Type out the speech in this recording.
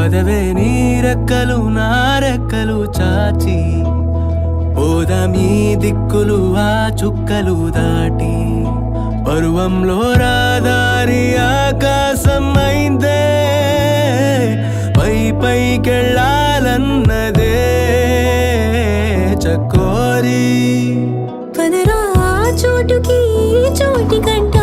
పదవే నీ రెక్కలు నా రెక్కలు చాచి పోదాం ఈ దిక్కులు ఆ చుక్కలు దాటి పరువంలో రాదారి ఆకాశం అయిందే పై పైకెళ్ళాలన్నదే చకోరి పదరా చోటుకి చోటి కంట